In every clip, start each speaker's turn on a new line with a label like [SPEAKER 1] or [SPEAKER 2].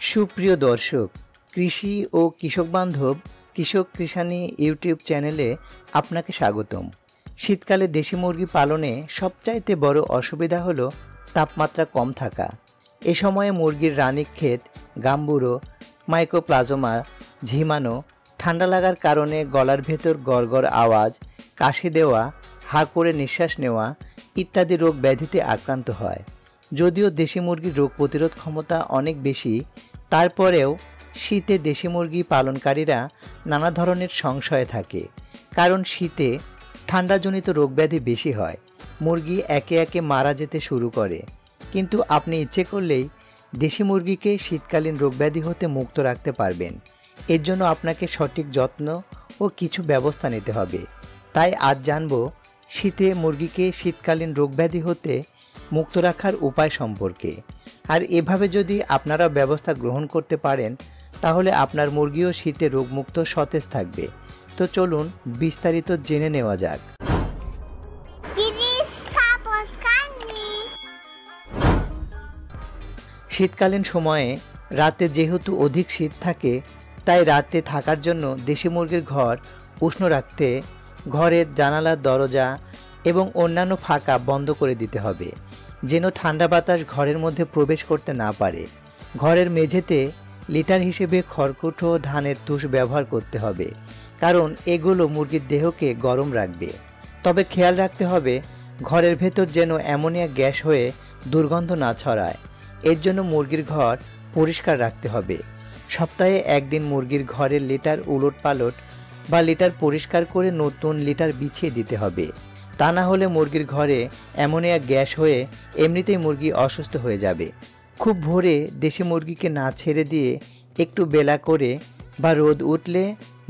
[SPEAKER 1] সুপ্রিয় দর্শক, কৃষি ও কৃষক বান্ধব কৃষক কৃষানি ইউটিউব চ্যানেলে আপনাকে স্বাগতম। শীতকালে দেশি মুরগি পালনে সবচাইতে বড় অসুবিধা হলো তাপমাত্রা কম থাকা। এ সময়ে মুরগির রানীক্ষেত, গাম্বুরো, মাইকোপ্লাজমা, ঝিমানো, ঠান্ডা লাগার কারণে গলার ভেতর গড়গড় আওয়াজ, কাশি দেওয়া, হা করে নিঃশ্বাস নেওয়া ইত্যাদি রোগ ব্যাধিতে আক্রান্ত হয়। যদিও দেশি মুরগির রোগ প্রতিরোধ ক্ষমতা অনেক বেশি, তারপরেও শীতে দেশি মুরগি পালনকারীরা নানা ধরনের সংশয়ে থাকে। কারণ শীতে ঠান্ডাজনিত রোগব্যাধি বেশি হয়, মুরগি একে একে মারা যেতে শুরু করে। কিন্তু আপনি ইচ্ছে করলেই দেশি মুরগিকে শীতকালীন রোগব্যাধি হতে মুক্ত রাখতে পারবেন। এর জন্য আপনাকে সঠিক যত্ন ও কিছু ব্যবস্থা নিতে হবে। তাই আজ জানব শীতে মুরগিকে শীতকালীন রোগব্যাধি হতে মুক্ত রাখার উপায় সম্পর্কে। আর এভাবে যদি আপনারা ব্যবস্থা গ্রহণ করতে পারেন তাহলে আপনার মুরগিও শীতে রোগমুক্ত সতেজ থাকবে। তো চলুন বিস্তারিত জেনে নেওয়া যাক। শীতকালীন সময়ে রাতে যেহেতু অধিক শীত থাকে, তাই রাতে থাকার জন্য দেশি মুরগির ঘর উষ্ণ রাখতে ঘরের জানালা, দরজা এবং অন্যান্য ফাঁকা বন্ধ করে দিতে হবে, যেন ঠান্ডা বাতাস ঘরের মধ্যে প্রবেশ করতে না পারে। ঘরের মেঝেতে লিটার হিসেবে খড়কুটো ও ধানের তুষ ব্যবহার করতে হবে, কারণ এগুলো মুরগির দেহকে গরম রাখবে। তবে খেয়াল রাখতে হবে ঘরের ভেতর যেন অ্যামোনিয়া গ্যাস হয়ে দুর্গন্ধ না ছড়ায়। এর জন্য মুরগির ঘর পরিষ্কার রাখতে হবে। সপ্তাহে একদিন মুরগির ঘরের লিটার উলট পালট বা লিটার পরিষ্কার করে নতুন লিটার বিছিয়ে দিতে হবে। তা না হলে মুরগির ঘরে অ্যামোনিয়া গ্যাস হয়ে এমনিতেই মুরগি অসুস্থ হয়ে যাবে। খুব ভোরে দেশি মুরগিকে না ছেড়ে দিয়ে একটু বেলা করে বা রোদ উঠলে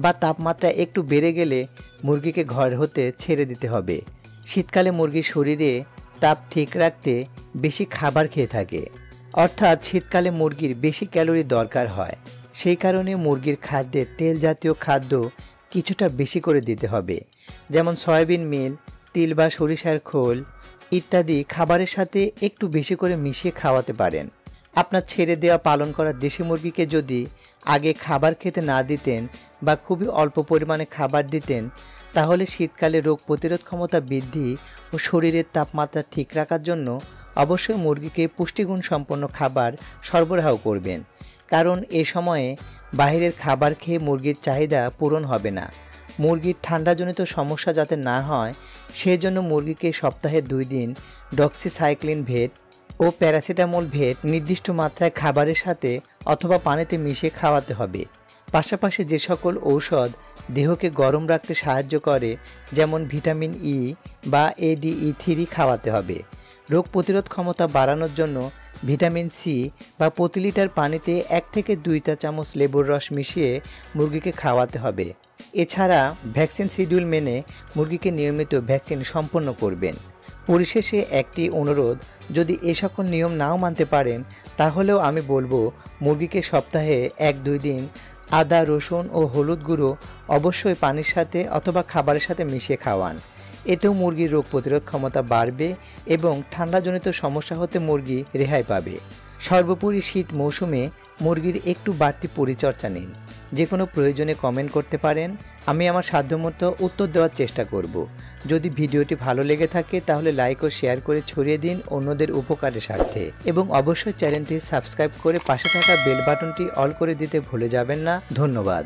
[SPEAKER 1] বা তাপমাত্রা একটু বেড়ে গেলে মুরগিকে ঘর হতে ছেড়ে দিতে হবে। শীতকালে মুরগির শরীরে তাপ ঠিক রাখতে বেশি খাবার খেয়ে থাকে, অর্থাৎ শীতকালে মুরগির বেশি ক্যালোরি দরকার হয়। সেই কারণে মুরগির খাদ্যে তেল জাতীয় খাদ্য কিছুটা বেশি করে দিতে হবে, যেমন সয়াবিন মিল, তিল বা সরিষার খোল ইত্যাদি খাবারের সাথে একটু বেশি করে মিশিয়ে খাওয়াতে পারেন। আপনার ছেড়ে দেওয়া পালন করা দেশি মুরগিকে যদি আগে খাবার খেতে না দিতেন বা খুবই অল্প পরিমাণে খাবার দিতেন, তাহলে শীতকালে রোগ প্রতিরোধ ক্ষমতা বৃদ্ধি ও শরীরের তাপমাত্রা ঠিক রাখার জন্য অবশ্যই মুরগিকে পুষ্টিগুণ সম্পন্ন খাবার সরবরাহ করবেন। কারণ এ সময়ে বাইরের খাবার খেয়ে মুরগির চাহিদা পূরণ হবে না। মুরগির ঠান্ডাজনিত সমস্যা যাতে না হয় সেজন্য মুরগিকে সপ্তাহে 2 দিন ডক্সিসাইক্লিন ভেট ও প্যারাসিটামল ভেট নির্দিষ্ট মাত্রায় খাবারের সাথে অথবা পানিতে মিশিয়ে খাওয়াতে হবে। পাশাপাশি যে সকল ঔষধ দেহকে গরম রাখতে সাহায্য করে, যেমন ভিটামিন ই বা ADE3 খাওয়াতে হবে। রোগ প্রতিরোধ ক্ষমতা বাড়ানোর জন্য ভিটামিন সি বা প্রতি লিটার পানিতে 1 থেকে 2 চা চামচ লেবুর রস মিশিয়ে মুরগিকে খাওয়াতে হবে। এছাড়া ভ্যাকসিন শিডিউল মেনে মুরগিকে নিয়মিত ভ্যাকসিন সম্পন্ন করবেন। পরিশেষে একটি অনুরোধ, যদি এ সকল নিয়ম নাও মানতে পারেন তাহলেও আমি বলবো মুরগিকে সপ্তাহে 1-2 দিন আদা, রসুন ও হলুদ গুঁড়ো অবশ্যই পানির সাথে অথবা খাবারের সাথে মিশিয়ে খাওয়ান। এতেও মুরগির রোগ প্রতিরোধ ক্ষমতা বাড়বে এবং ঠান্ডাজনিত সমস্যা হতে মুরগি রেহাই পাবে। সর্বোপরি শীত মৌসুমে মুরগির একটু বাড়তি পরিচর্যা নিন। যে কোনো প্রয়োজনে কমেন্ট করতে পারেন, আমি আমার সাধ্যমতো উত্তর দেওয়ার চেষ্টা করব। যদি ভিডিওটি ভালো লেগে থাকে তাহলে লাইক ও শেয়ার করে ছড়িয়ে দিন অন্যদের উপকারের স্বার্থে, এবং অবশ্যই চ্যানেলটি সাবস্ক্রাইব করে পাশে থাকা বেল বাটনটি অল করে দিতে ভুলে যাবেন না। ধন্যবাদ।